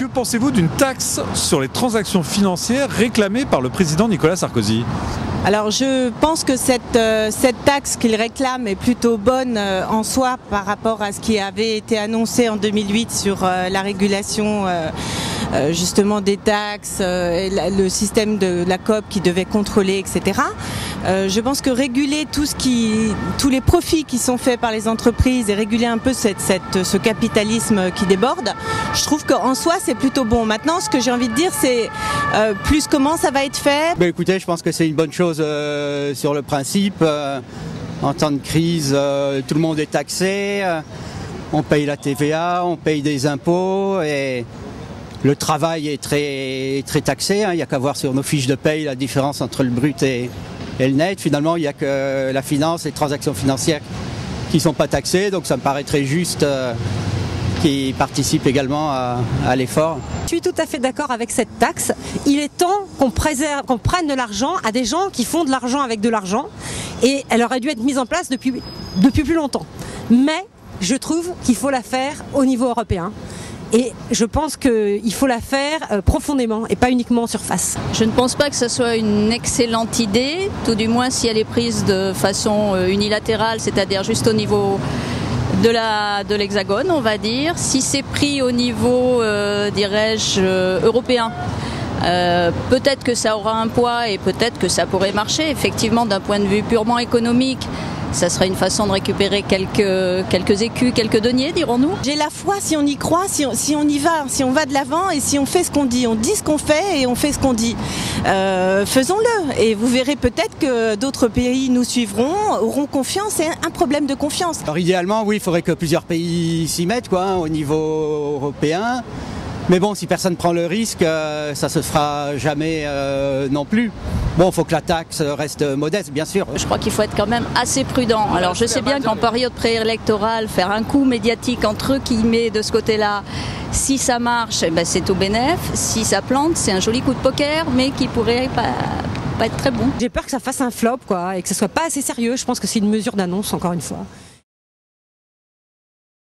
Que pensez-vous d'une taxe sur les transactions financières réclamée par le président Nicolas Sarkozy ? Alors je pense que cette taxe qu'il réclame est plutôt bonne en soi par rapport à ce qui avait été annoncé en 2008 sur la régulation justement des taxes, et le système de la COP qui devait contrôler, etc. Je pense que réguler tous les profits qui sont faits par les entreprises et réguler un peu ce capitalisme qui déborde, je trouve qu'en soi c'est plutôt bon. Maintenant, ce que j'ai envie de dire, c'est plus comment ça va être fait. Écoutez, je pense que c'est une bonne chose sur le principe. En temps de crise, tout le monde est taxé, on paye la TVA, on paye des impôts et le travail est très taxé. Il n'y a qu'à voir sur nos fiches de paye la différence entre le brut et le net. Finalement, il n'y a que la finance, les transactions financières qui ne sont pas taxées, donc ça me paraît très juste qui participe également à l'effort. Je suis tout à fait d'accord avec cette taxe. Il est temps qu'on prenne de l'argent à des gens qui font de l'argent avec de l'argent, et elle aurait dû être mise en place depuis plus longtemps. Mais je trouve qu'il faut la faire au niveau européen. Et je pense qu'il faut la faire profondément et pas uniquement en surface. Je ne pense pas que ce soit une excellente idée, tout du moins si elle est prise de façon unilatérale, c'est-à-dire juste au niveau de l'Hexagone, on va dire. Si c'est pris au niveau, dirais-je, européen, peut-être que ça aura un poids et peut-être que ça pourrait marcher. Effectivement, d'un point de vue purement économique, ça serait une façon de récupérer quelques écus, quelques deniers, dirons-nous. J'ai la foi, si on y croit, si on y va, si on va de l'avant et si on fait ce qu'on dit. On dit ce qu'on fait et on fait ce qu'on dit. Faisons-le et vous verrez peut-être que d'autres pays nous suivront, auront confiance. C'est un problème de confiance. Alors idéalement, oui, il faudrait que plusieurs pays s'y mettent, au niveau européen. Mais bon, si personne ne prend le risque, ça se fera jamais non plus. Bon, il faut que la taxe reste modeste, bien sûr. Je crois qu'il faut être quand même assez prudent. Alors je sais bien qu'en période préélectorale, faire un coup médiatique entre eux qui met de ce côté-là, si ça marche, c'est tout bénef. Si ça plante, c'est un joli coup de poker, mais qui pourrait pas être très bon. J'ai peur que ça fasse un flop, et que ce soit pas assez sérieux. Je pense que c'est une mesure d'annonce, encore une fois.